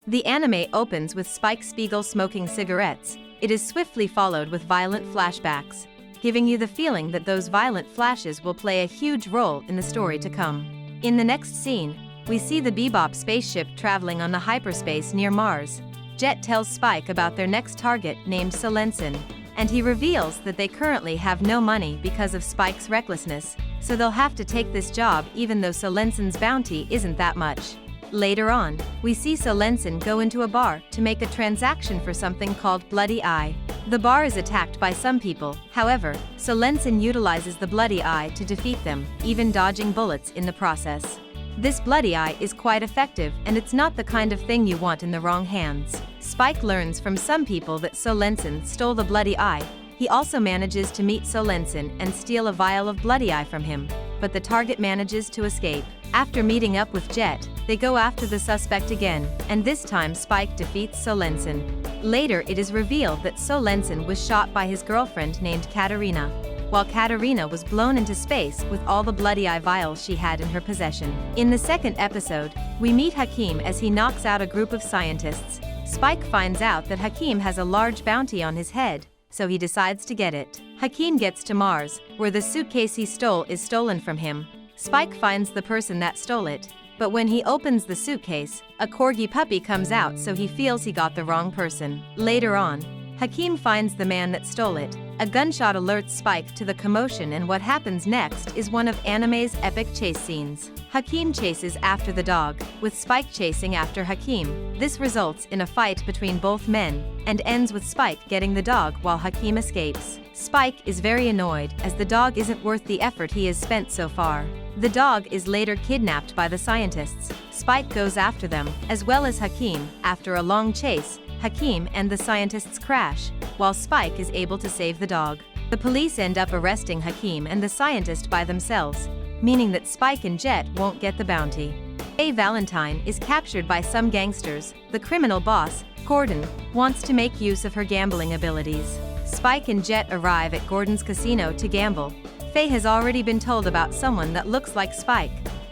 The anime opens with Spike Spiegel smoking cigarettes. It is swiftly followed with violent flashbacks, giving you the feeling that those violent flashes will play a huge role in the story to come. In the next scene, we see the Bebop spaceship traveling on the hyperspace near Mars. Jet tells Spike about their next target named Solensen, and he reveals that they currently have no money because of Spike's recklessness, so they'll have to take this job even though Solensen's bounty isn't that much. Later on, we see Solensen go into a bar to make a transaction for something called Bloody Eye. The bar is attacked by some people, however, Solensen utilizes the Bloody Eye to defeat them, even dodging bullets in the process. This Bloody Eye is quite effective, and it's not the kind of thing you want in the wrong hands. Spike learns from some people that Solensen stole the Bloody Eye. He also manages to meet Solensen and steal a vial of Bloody Eye from him, but the target manages to escape. After meeting up with Jet, they go after the suspect again, and this time Spike defeats Solensen. Later it is revealed that Solensen was shot by his girlfriend named Katarina, while Katarina was blown into space with all the Bloody Eye vials she had in her possession. In the second episode, we meet Hakim as he knocks out a group of scientists. Spike finds out that Hakim has a large bounty on his head, so he decides to get it. Hakim gets to Mars, where the suitcase he stole is stolen from him. Spike finds the person that stole it, but when he opens the suitcase, a corgi puppy comes out, so he feels he got the wrong person. Later on, Hakim finds the man that stole it. A gunshot alerts Spike to the commotion, and what happens next is one of anime's epic chase scenes. Hakim chases after the dog, with Spike chasing after Hakim. This results in a fight between both men, and ends with Spike getting the dog while Hakim escapes. Spike is very annoyed as the dog isn't worth the effort he has spent so far. The dog is later kidnapped by the scientists. Spike goes after them, as well as Hakim. After a long chase, Hakim and the scientists crash, while Spike is able to save the dog. The police end up arresting Hakim and the scientist by themselves, meaning that Spike and Jet won't get the bounty. Faye Valentine is captured by some gangsters. The criminal boss, Gordon, wants to make use of her gambling abilities. Spike and Jet arrive at Gordon's casino to gamble. Faye has already been told about someone that looks like Spike,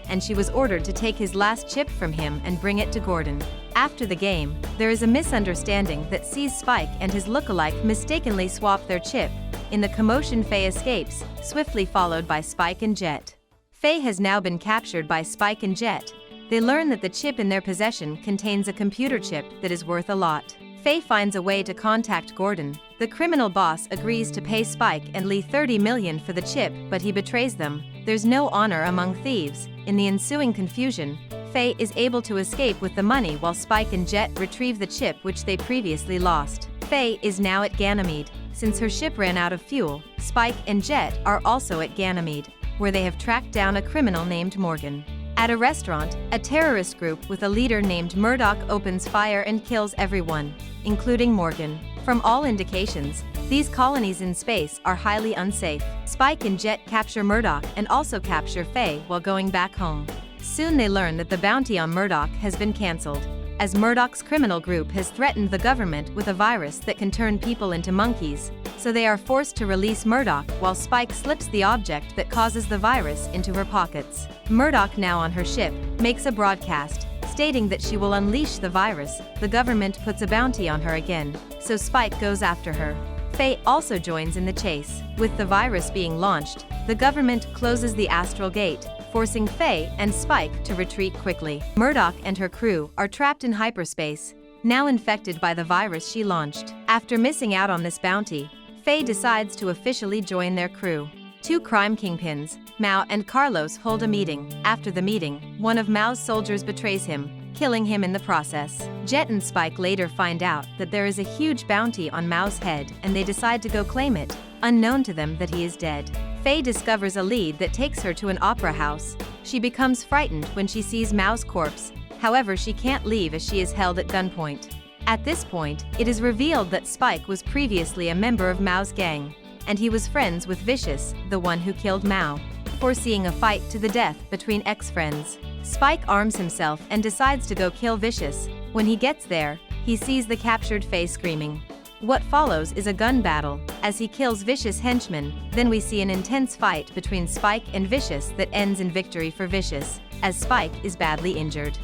and she was ordered to take his last chip from him and bring it to Gordon. After the game, there is a misunderstanding that sees Spike and his lookalike mistakenly swap their chip. In the commotion, Faye escapes, swiftly followed by Spike and Jet. Faye has now been captured by Spike and Jet. They learn that the chip in their possession contains a computer chip that is worth a lot. Faye finds a way to contact Gordon. The criminal boss agrees to pay Spike and Lee $30 million for the chip, but he betrays them. There's no honor among thieves. In the ensuing confusion, Faye is able to escape with the money while Spike and Jet retrieve the chip which they previously lost. Faye is now at Ganymede. Since her ship ran out of fuel, Spike and Jet are also at Ganymede, where they have tracked down a criminal named Morgan. At a restaurant, a terrorist group with a leader named Murdoch opens fire and kills everyone, including Morgan. From all indications, these colonies in space are highly unsafe. Spike and Jet capture Murdoch and also capture Faye while going back home. Soon they learn that the bounty on Murdoch has been cancelled, as Murdoch's criminal group has threatened the government with a virus that can turn people into monkeys, so they are forced to release Murdoch while Spike slips the object that causes the virus into her pockets. Murdoch, now on her ship, makes a broadcast, stating that she will unleash the virus. The government puts a bounty on her again, so Spike goes after her. Faye also joins in the chase. With the virus being launched, the government closes the astral gate, forcing Faye and Spike to retreat quickly. Murdoch and her crew are trapped in hyperspace, now infected by the virus she launched. After missing out on this bounty, Faye decides to officially join their crew. Two crime kingpins, Mao and Carlos, hold a meeting. After the meeting, one of Mao's soldiers betrays him, killing him in the process. Jet and Spike later find out that there is a huge bounty on Mao's head, and they decide to go claim it, unknown to them that he is dead. Faye discovers a lead that takes her to an opera house. She becomes frightened when she sees Mao's corpse, however she can't leave as she is held at gunpoint. At this point, it is revealed that Spike was previously a member of Mao's gang, and he was friends with Vicious, the one who killed Mao. Foreseeing a fight to the death between ex-friends, Spike arms himself and decides to go kill Vicious. When he gets there, he sees the captured Faye screaming. What follows is a gun battle, as he kills Vicious' henchmen. Then we see an intense fight between Spike and Vicious that ends in victory for Vicious, as Spike is badly injured.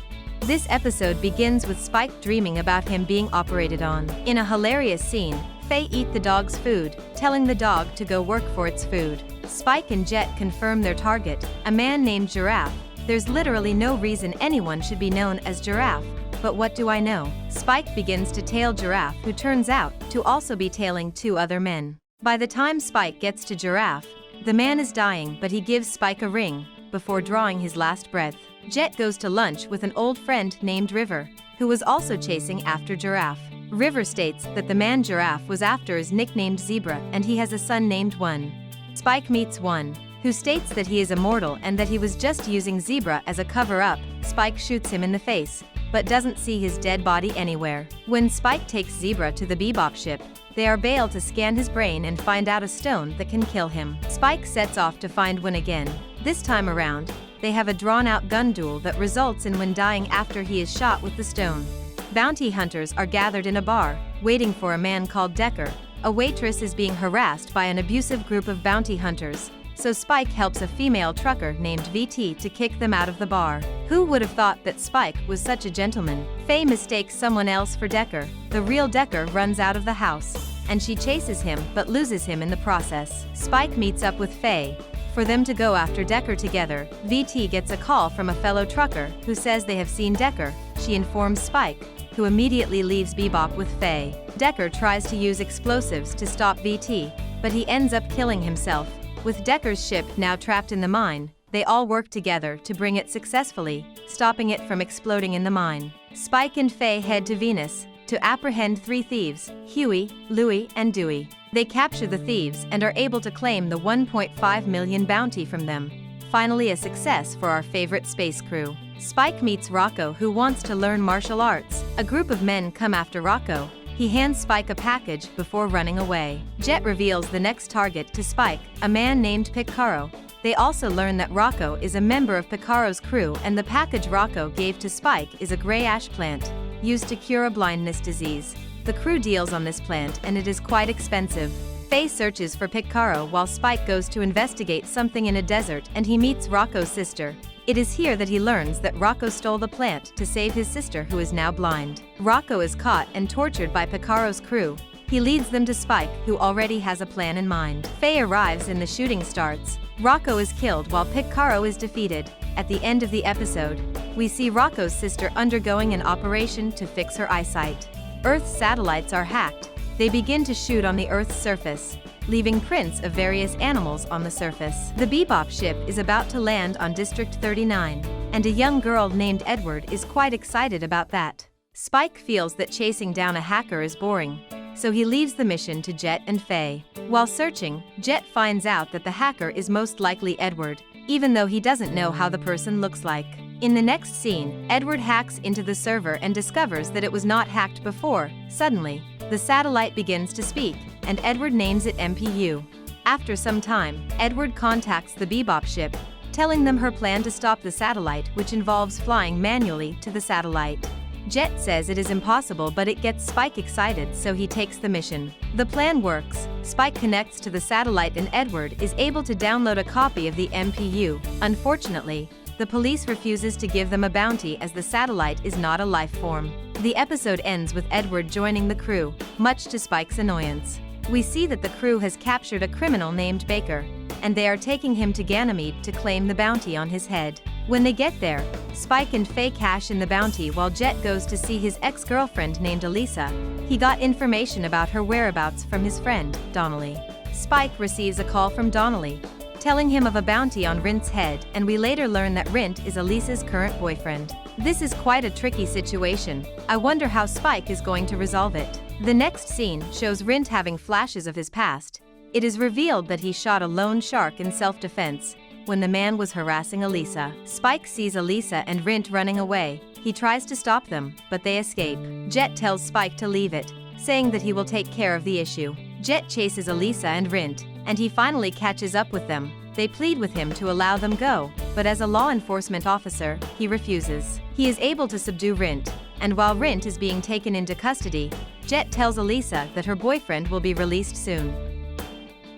This episode begins with Spike dreaming about him being operated on. In a hilarious scene, Faye eats the dog's food, telling the dog to go work for its food. Spike and Jet confirm their target, a man named Giraffe. There's literally no reason anyone should be known as Giraffe, but what do I know? Spike begins to tail Giraffe, who turns out to also be tailing 2 other men. By the time Spike gets to Giraffe, the man is dying, but he gives Spike a ring before drawing his last breath. Jet goes to lunch with an old friend named River, who was also chasing after Giraffe. River states that the man Giraffe was after is nicknamed Zebra and he has a son named One. Spike meets One, who states that he is immortal and that he was just using Zebra as a cover-up. Spike shoots him in the face, but doesn't see his dead body anywhere. When Spike takes Zebra to the Bebop ship, they are able to scan his brain and find out a stone that can kill him. Spike sets off to find One again. This time around, they have a drawn-out gun duel that results in One dying after he is shot with the stone. Bounty hunters are gathered in a bar, waiting for a man called Decker. A waitress is being harassed by an abusive group of bounty hunters, so Spike helps a female trucker named VT to kick them out of the bar. Who would have thought that Spike was such a gentleman? Faye mistakes someone else for Decker. The real Decker runs out of the house, and she chases him but loses him in the process. Spike meets up with Faye for them to go after Decker together. VT gets a call from a fellow trucker who says they have seen Decker. She informs Spike, who immediately leaves Bebop with Faye. Decker tries to use explosives to stop VT, but he ends up killing himself. With Decker's ship now trapped in the mine, they all work together to bring it successfully, stopping it from exploding in the mine. Spike and Faye head to Venus to apprehend 3 thieves, Huey, Louie, and Dewey. They capture the thieves and are able to claim the 1.5 million bounty from them. Finally a success for our favorite space crew. Spike meets Rocco, who wants to learn martial arts. A group of men come after Rocco. He hands Spike a package before running away. Jet reveals the next target to Spike, a man named Picaro. They also learn that Rocco is a member of Picaro's crew and the package Rocco gave to Spike is a gray ash plant, used to cure a blindness disease. The crew deals on this plant and it is quite expensive. Faye searches for Picaro while Spike goes to investigate something in a desert and he meets Rocco's sister. It is here that he learns that Rocco stole the plant to save his sister who is now blind. Rocco is caught and tortured by Picaro's crew. He leads them to Spike, who already has a plan in mind. Faye arrives and the shooting starts. Rocco is killed while Picaro is defeated. At the end of the episode, we see Rocco's sister undergoing an operation to fix her eyesight. Earth's satellites are hacked. They begin to shoot on the Earth's surface, leaving prints of various animals on the surface. The Bebop ship is about to land on District 39, and a young girl named Edward is quite excited about that. Spike feels that chasing down a hacker is boring, so he leaves the mission to Jet and Faye. While searching, Jet finds out that the hacker is most likely Edward, even though he doesn't know how the person looks like. In the next scene, Edward hacks into the server and discovers that it was not hacked before. Suddenly, the satellite begins to speak, and Edward names it MPU. After some time, Edward contacts the Bebop ship, telling them her plan to stop the satellite, which involves flying manually to the satellite. Jet says it is impossible, but it gets Spike excited, so he takes the mission. The plan works. Spike connects to the satellite and Edward is able to download a copy of the MPU. Unfortunately, the police refuses to give them a bounty as the satellite is not a life form. The episode ends with Edward joining the crew, much to Spike's annoyance. We see that the crew has captured a criminal named Baker, and they are taking him to Ganymede to claim the bounty on his head. When they get there, Spike and Faye cash in the bounty while Jet goes to see his ex-girlfriend named Elisa. He got information about her whereabouts from his friend, Donnelly. Spike receives a call from Donnelly, telling him of a bounty on Rint's head, and we later learn that Rint is Elisa's current boyfriend. This is quite a tricky situation. I wonder how Spike is going to resolve it. The next scene shows Rint having flashes of his past. It is revealed that he shot a lone shark in self-defense when the man was harassing Elisa. Spike sees Elisa and Rint running away. He tries to stop them, but they escape. Jet tells Spike to leave it, saying that he will take care of the issue. Jet chases Elisa and Rint, and he finally catches up with them. They plead with him to allow them go, but as a law enforcement officer, he refuses. He is able to subdue Rint, and while Rint is being taken into custody, Jet tells Elisa that her boyfriend will be released soon.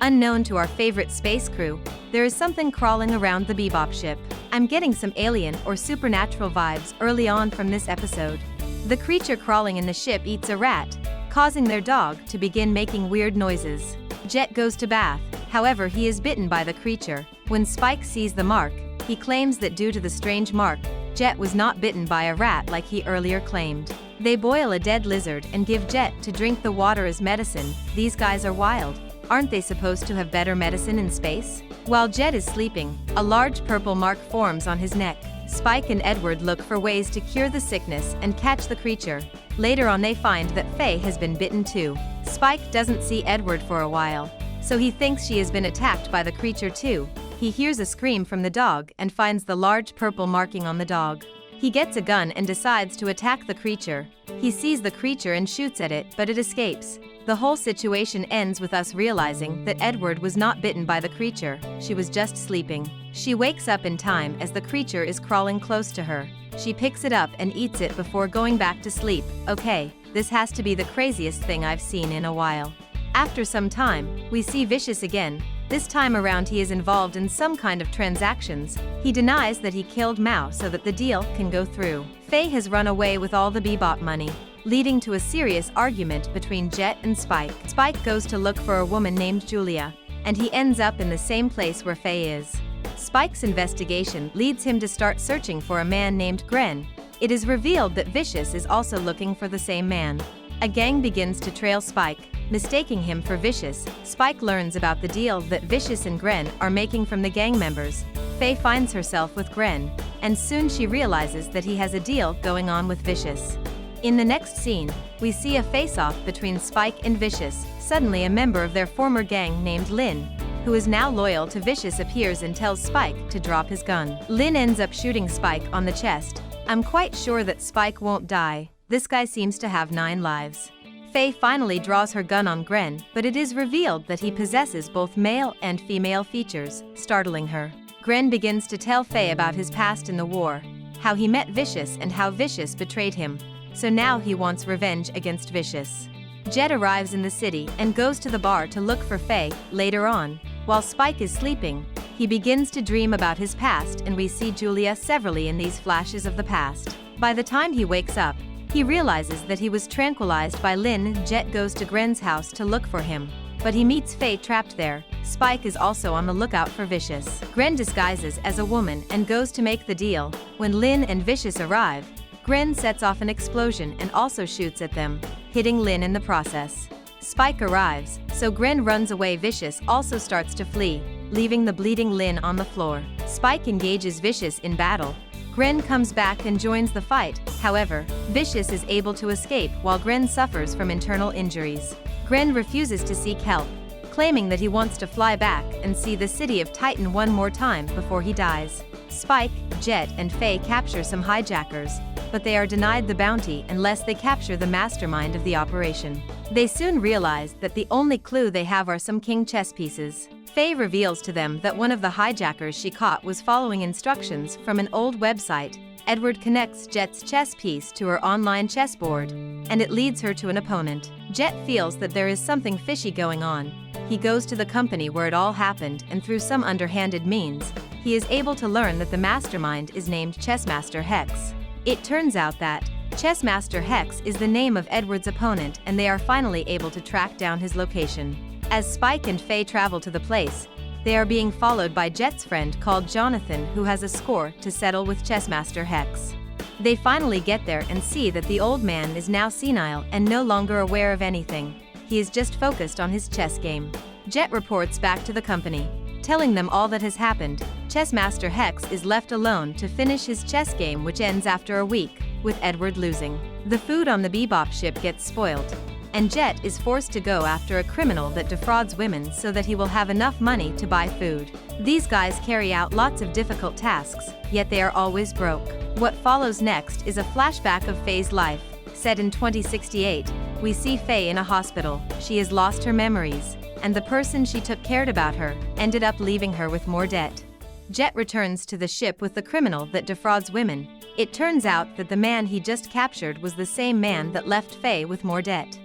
Unknown to our favorite space crew, there is something crawling around the Bebop ship. I'm getting some alien or supernatural vibes early on from this episode. The creature crawling in the ship eats a rat, causing their dog to begin making weird noises. Jet goes to bath, however he is bitten by the creature. When Spike sees the mark, he claims that due to the strange mark, Jet was not bitten by a rat like he earlier claimed. They boil a dead lizard and give Jet to drink the water as medicine. These guys are wild. Aren't they supposed to have better medicine in space? While Jet is sleeping, a large purple mark forms on his neck. Spike and Edward look for ways to cure the sickness and catch the creature. Later on they find that Faye has been bitten too. Spike doesn't see Edward for a while, so he thinks she has been attacked by the creature too. He hears a scream from the dog and finds the large purple marking on the dog. He gets a gun and decides to attack the creature. He sees the creature and shoots at it, but it escapes. The whole situation ends with us realizing that Edward was not bitten by the creature, she was just sleeping. She wakes up in time as the creature is crawling close to her. She picks it up and eats it before going back to sleep. Okay, this has to be the craziest thing I've seen in a while. After some time, we see Vicious again. This time around he is involved in some kind of transactions. He denies that he killed Mao so that the deal can go through. Faye has run away with all the Bebop money, leading to a serious argument between Jet and Spike. Spike goes to look for a woman named Julia, and he ends up in the same place where Faye is. Spike's investigation leads him to start searching for a man named Gren. It is revealed that Vicious is also looking for the same man. A gang begins to trail Spike, mistaking him for Vicious. Spike learns about the deal that Vicious and Gren are making from the gang members. Faye finds herself with Gren, and soon she realizes that he has a deal going on with Vicious. In the next scene, we see a face-off between Spike and Vicious. Suddenly a member of their former gang named Lin, who is now loyal to Vicious, appears and tells Spike to drop his gun. Lin ends up shooting Spike on the chest. I'm quite sure that Spike won't die. This guy seems to have 9 lives. Faye finally draws her gun on Gren, but it is revealed that he possesses both male and female features, startling her. Gren begins to tell Faye about his past in the war, how he met Vicious and how Vicious betrayed him. So now he wants revenge against Vicious. Jet arrives in the city and goes to the bar to look for Faye. Later on, while Spike is sleeping, he begins to dream about his past, and we see Julia severally in these flashes of the past. By the time he wakes up, he realizes that he was tranquilized by Lin. Jet goes to Gren's house to look for him, but he meets Faye trapped there. Spike is also on the lookout for Vicious. Gren disguises as a woman and goes to make the deal. When Lin and Vicious arrive, Gren sets off an explosion and also shoots at them, hitting Lin in the process. Spike arrives, so Gren runs away. Vicious also starts to flee, leaving the bleeding Lin on the floor. Spike engages Vicious in battle. Gren comes back and joins the fight. However, Vicious is able to escape while Gren suffers from internal injuries. Gren refuses to seek help, claiming that he wants to fly back and see the city of Titan one more time before he dies. Spike, Jet, and Faye capture some hijackers, but they are denied the bounty unless they capture the mastermind of the operation. They soon realize that the only clue they have are some king chess pieces. Faye reveals to them that one of the hijackers she caught was following instructions from an old website. Edward connects Jet's chess piece to her online chessboard, and it leads her to an opponent. Jet feels that there is something fishy going on. He goes to the company where it all happened, and through some underhanded means, he is able to learn that the mastermind is named Chessmaster Hex. It turns out that Chessmaster Hex is the name of Edward's opponent, and they are finally able to track down his location. As Spike and Faye travel to the place, they are being followed by Jet's friend called Jonathan, who has a score to settle with Chessmaster Hex. They finally get there and see that the old man is now senile and no longer aware of anything. He is just focused on his chess game. Jet reports back to the company, telling them all that has happened. Chessmaster Hex is left alone to finish his chess game, which ends after a week, with Edward losing. The food on the Bebop ship gets spoiled, and Jet is forced to go after a criminal that defrauds women so that he will have enough money to buy food. These guys carry out lots of difficult tasks, yet they are always broke. What follows next is a flashback of Faye's life. Set in 2068, we see Faye in a hospital. She has lost her memories, and the person she took cared about her ended up leaving her with more debt. Jet returns to the ship with the criminal that defrauds women. It turns out that the man he just captured was the same man that left Faye with more debt.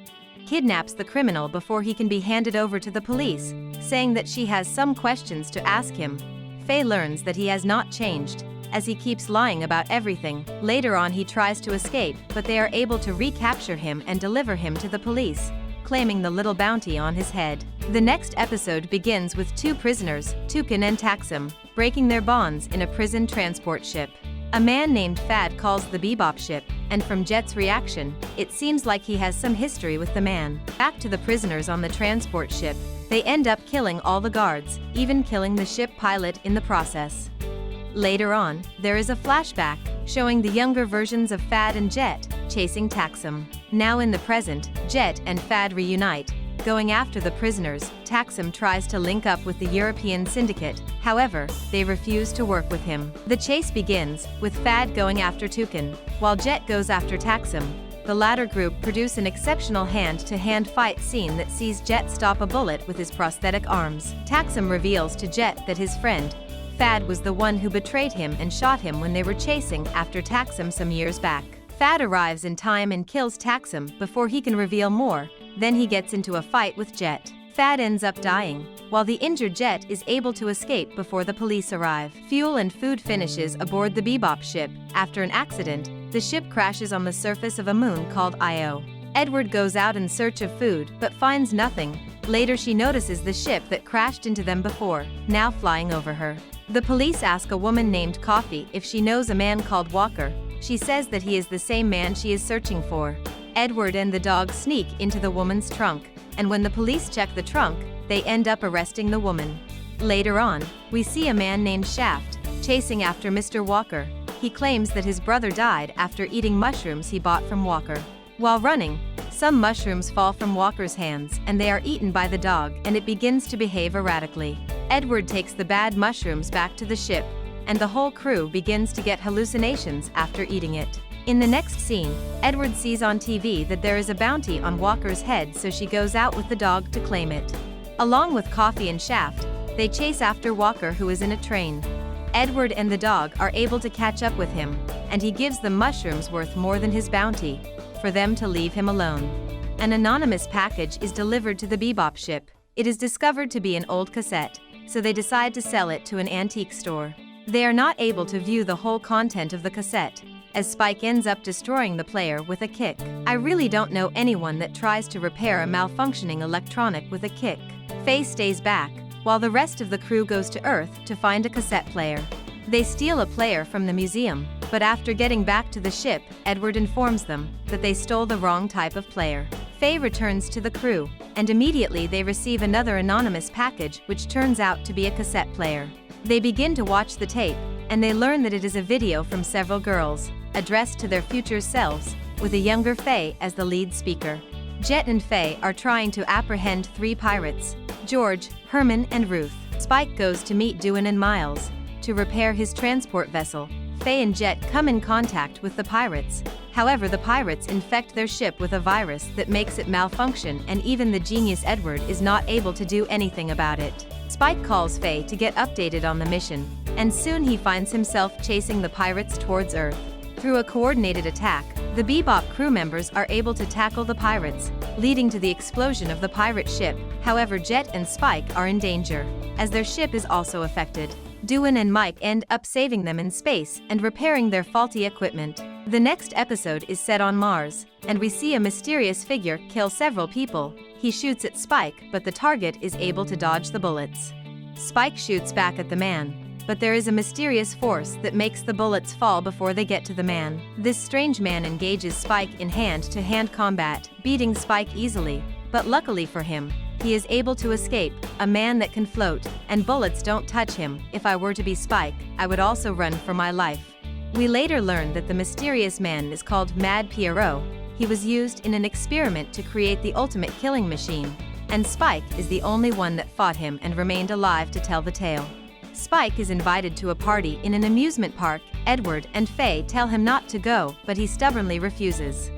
Kidnaps the criminal before he can be handed over to the police, saying that she has some questions to ask him. Faye learns that he has not changed, as he keeps lying about everything. Later on he tries to escape, but they are able to recapture him and deliver him to the police, claiming the little bounty on his head. The next episode begins with two prisoners, Toucan and Taxum, breaking their bonds in a prison transport ship. A man named Fad calls the Bebop ship, and from Jet's reaction, it seems like he has some history with the man. Back to the prisoners on the transport ship, they end up killing all the guards, even killing the ship pilot in the process. Later on, there is a flashback, showing the younger versions of Fad and Jet, chasing Taxum. Now in the present, Jet and Fad reunite, going after the prisoners. Taxum tries to link up with the European syndicate, however, they refuse to work with him. The chase begins, with Fad going after Toucan, while Jet goes after Taxum. The latter group produce an exceptional hand-to-hand fight scene that sees Jet stop a bullet with his prosthetic arms. Taxum reveals to Jet that his friend, Fad, was the one who betrayed him and shot him when they were chasing after Taxum some years back. Fad arrives in time and kills Taxum before he can reveal more. Then he gets into a fight with Jet. Fad ends up dying, while the injured Jet is able to escape before the police arrive. Fuel and food finishes aboard the Bebop ship. After an accident, the ship crashes on the surface of a moon called Io. Edward goes out in search of food, but finds nothing. Later she notices the ship that crashed into them before, now flying over her. The police ask a woman named Coffee if she knows a man called Walker. She says that he is the same man she is searching for. Edward and the dog sneak into the woman's trunk, and when the police check the trunk, they end up arresting the woman. Later on, we see a man named Shaft, chasing after Mr. Walker. He claims that his brother died after eating mushrooms he bought from Walker. While running, some mushrooms fall from Walker's hands and they are eaten by the dog, and it begins to behave erratically. Edward takes the bad mushrooms back to the ship, and the whole crew begins to get hallucinations after eating it. In the next scene, Edward sees on TV that there is a bounty on Walker's head, so she goes out with the dog to claim it. Along with Coffee and Shaft, they chase after Walker, who is in a train. Edward and the dog are able to catch up with him, and he gives them mushrooms worth more than his bounty, for them to leave him alone. An anonymous package is delivered to the Bebop ship. It is discovered to be an old cassette, so they decide to sell it to an antique store. They are not able to view the whole content of the cassette, as Spike ends up destroying the player with a kick. I really don't know anyone that tries to repair a malfunctioning electronic with a kick. Faye stays back, while the rest of the crew goes to Earth to find a cassette player. They steal a player from the museum, but after getting back to the ship, Edward informs them that they stole the wrong type of player. Faye returns to the crew, and immediately they receive another anonymous package which turns out to be a cassette player. They begin to watch the tape, and they learn that it is a video from several girls, addressed to their future selves, with a younger Faye as the lead speaker. Jet and Faye are trying to apprehend 3 pirates, George, Herman, and Ruth. Spike goes to meet Dewin and Miles to repair his transport vessel. Faye and Jet come in contact with the pirates. However, the pirates infect their ship with a virus that makes it malfunction, and even the genius Edward is not able to do anything about it. Spike calls Faye to get updated on the mission, and soon he finds himself chasing the pirates towards Earth. Through a coordinated attack, the Bebop crew members are able to tackle the pirates, leading to the explosion of the pirate ship. However, Jet and Spike are in danger, as their ship is also affected. Dewin and Mike end up saving them in space and repairing their faulty equipment. The next episode is set on Mars, and we see a mysterious figure kill several people. He shoots at Spike, but the target is able to dodge the bullets. Spike shoots back at the man, but there is a mysterious force that makes the bullets fall before they get to the man. This strange man engages Spike in hand-to-hand combat, beating Spike easily, but luckily for him, he is able to escape, a man that can float, and bullets don't touch him. If I were to be Spike, I would also run for my life. We later learn that the mysterious man is called Mad Pierrot. He was used in an experiment to create the ultimate killing machine, and Spike is the only one that fought him and remained alive to tell the tale. Spike is invited to a party in an amusement park. Edward and Faye tell him not to go, but he stubbornly refuses.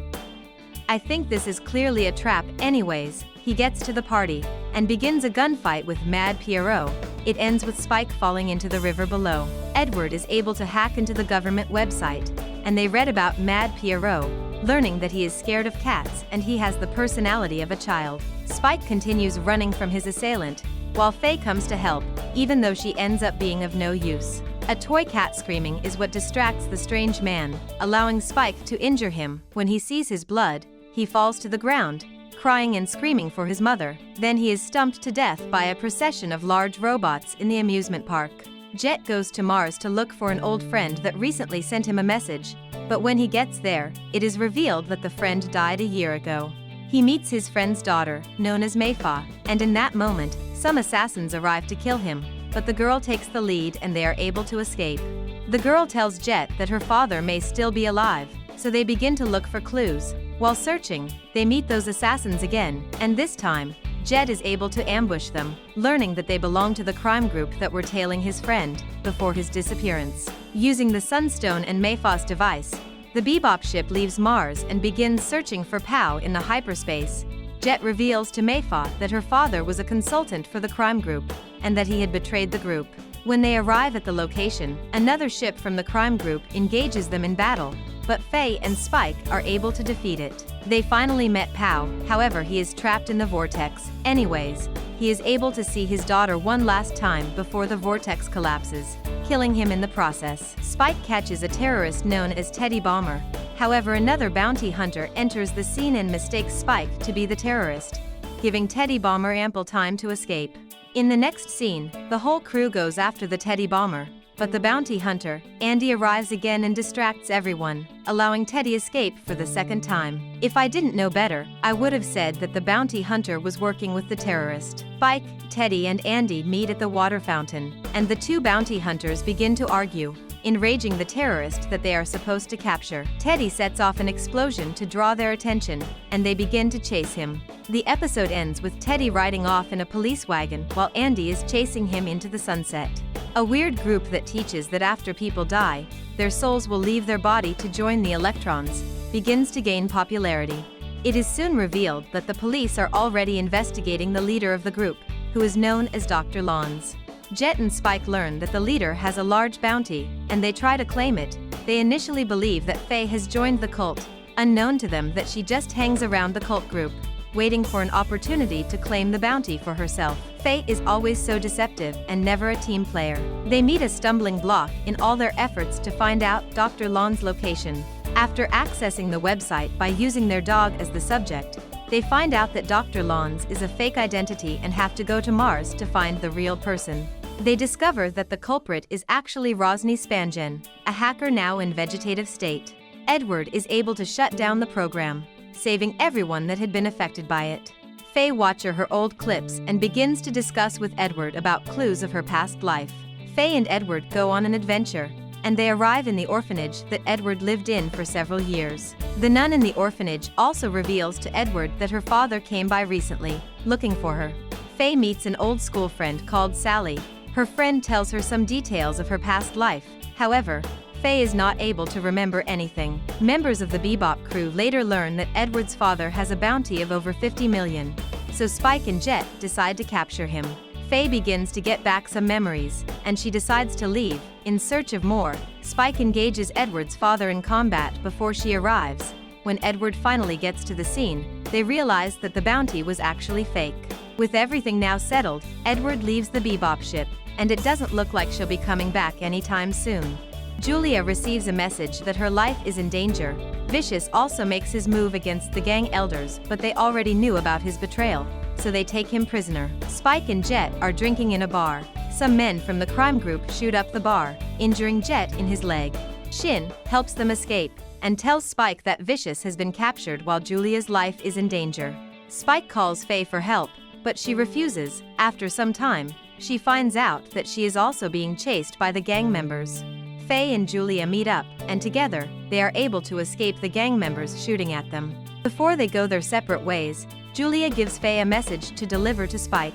I think this is clearly a trap anyways. He gets to the party and begins a gunfight with Mad Pierrot. It ends with Spike falling into the river below. Edward is able to hack into the government website, and they read about Mad Pierrot, learning that he is scared of cats and he has the personality of a child. Spike continues running from his assailant, while Faye comes to help, even though she ends up being of no use. A toy cat screaming is what distracts the strange man, allowing Spike to injure him. When he sees his blood, he falls to the ground, crying and screaming for his mother. Then he is stumped to death by a procession of large robots in the amusement park. Jet goes to Mars to look for an old friend that recently sent him a message, but when he gets there, it is revealed that the friend died a year ago. He meets his friend's daughter, known as Mayfa, and in that moment, some assassins arrive to kill him, but the girl takes the lead and they are able to escape. The girl tells Jet that her father may still be alive, so they begin to look for clues. While searching, they meet those assassins again, and this time, Jet is able to ambush them, learning that they belong to the crime group that were tailing his friend before his disappearance. Using the Sunstone and Mayfa's device, the Bebop ship leaves Mars and begins searching for Pow in the hyperspace. Jet reveals to Mayfa that her father was a consultant for the crime group, and that he had betrayed the group. When they arrive at the location, another ship from the crime group engages them in battle, but Faye and Spike are able to defeat it. They finally met Pow, however he is trapped in the vortex. Anyways, he is able to see his daughter one last time before the vortex collapses, killing him in the process. Spike catches a terrorist known as Teddy Bomber. However, another bounty hunter enters the scene and mistakes Spike to be the terrorist, giving Teddy Bomber ample time to escape. In the next scene, the whole crew goes after the Teddy Bomber, but the bounty hunter, Andy, arrives again and distracts everyone, allowing Teddy escape for the second time. If I didn't know better, I would have said that the bounty hunter was working with the terrorist. Spike, Teddy and Andy meet at the water fountain, and the two bounty hunters begin to argue, enraging the terrorist that they are supposed to capture. Teddy sets off an explosion to draw their attention, and they begin to chase him. The episode ends with Teddy riding off in a police wagon while Andy is chasing him into the sunset. A weird group that teaches that after people die, their souls will leave their body to join the electrons, begins to gain popularity. It is soon revealed that the police are already investigating the leader of the group, who is known as Dr. Lons. Jet and Spike learn that the leader has a large bounty, and they try to claim it. They initially believe that Faye has joined the cult, unknown to them that she just hangs around the cult group, waiting for an opportunity to claim the bounty for herself. Faye is always so deceptive and never a team player. They meet a stumbling block in all their efforts to find out Dr. Lon's location. After accessing the website by using their dog as the subject, they find out that Dr. Lons is a fake identity and have to go to Mars to find the real person. They discover that the culprit is actually Rosny Spangen, a hacker now in vegetative state. Edward is able to shut down the program, saving everyone that had been affected by it. Faye watches her old clips and begins to discuss with Edward about clues of her past life. Faye and Edward go on an adventure, and they arrive in the orphanage that Edward lived in for several years. The nun in the orphanage also reveals to Edward that her father came by recently, looking for her. Faye meets an old school friend called Sally. Her friend tells her some details of her past life. However, Faye is not able to remember anything. Members of the Bebop crew later learn that Edward's father has a bounty of over 50 million, so Spike and Jet decide to capture him. Faye begins to get back some memories, and she decides to leave, in search of more. Spike engages Edward's father in combat before she arrives. When Edward finally gets to the scene, they realize that the bounty was actually fake. With everything now settled, Edward leaves the Bebop ship, and it doesn't look like she'll be coming back anytime soon. Julia receives a message that her life is in danger. Vicious also makes his move against the gang elders, but they already knew about his betrayal, so they take him prisoner. Spike and Jet are drinking in a bar. Some men from the crime group shoot up the bar, injuring Jet in his leg. Shin helps them escape, and tells Spike that Vicious has been captured while Julia's life is in danger. Spike calls Faye for help, but she refuses. After some time, she finds out that she is also being chased by the gang members. Faye and Julia meet up, and together, they are able to escape the gang members shooting at them. Before they go their separate ways, Julia gives Faye a message to deliver to Spike.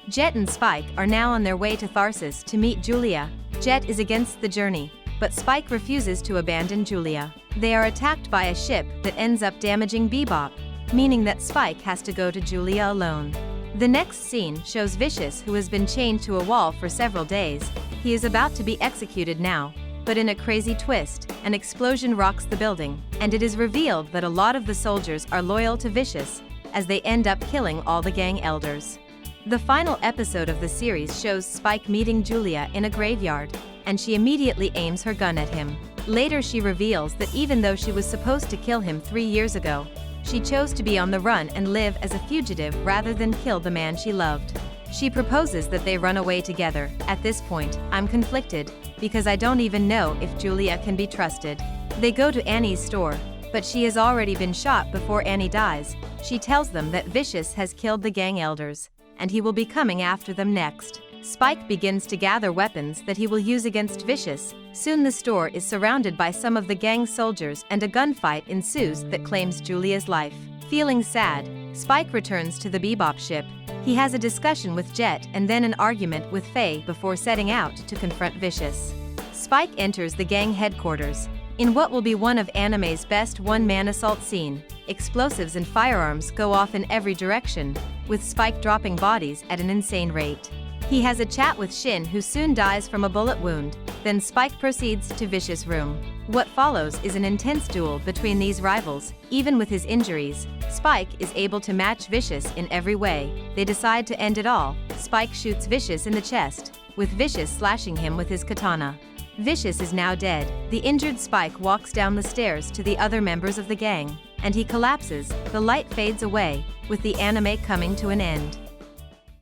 Jet and Spike are now on their way to Tharsis to meet Julia. Jet is against the journey, but Spike refuses to abandon Julia. They are attacked by a ship that ends up damaging Bebop, meaning that Spike has to go to Julia alone. The next scene shows Vicious, who has been chained to a wall for several days. He is about to be executed now, but in a crazy twist, an explosion rocks the building, and it is revealed that a lot of the soldiers are loyal to Vicious, as they end up killing all the gang elders. The final episode of the series shows Spike meeting Julia in a graveyard. and she immediately aims her gun at him. Later she reveals that even though she was supposed to kill him 3 years ago, she chose to be on the run and live as a fugitive rather than kill the man she loved. She proposes that they run away together. At this point, I'm conflicted, because I don't even know if Julia can be trusted. They go to Annie's store, but she has already been shot before Annie dies. She tells them that Vicious has killed the gang elders, and he will be coming after them next. Spike begins to gather weapons that he will use against Vicious. Soon the store is surrounded by some of the gang soldiers and a gunfight ensues that claims Julia's life. Feeling sad, Spike returns to the Bebop ship. He has a discussion with Jet and then an argument with Faye before setting out to confront Vicious. Spike enters the gang headquarters. In what will be one of anime's best one-man assault scene, explosives and firearms go off in every direction, with Spike dropping bodies at an insane rate. He has a chat with Shin who soon dies from a bullet wound, then Spike proceeds to Vicious' room. What follows is an intense duel between these rivals. Even with his injuries, Spike is able to match Vicious in every way. They decide to end it all. Spike shoots Vicious in the chest, with Vicious slashing him with his katana. Vicious is now dead. The injured Spike walks down the stairs to the other members of the gang, and he collapses. The light fades away, with the anime coming to an end.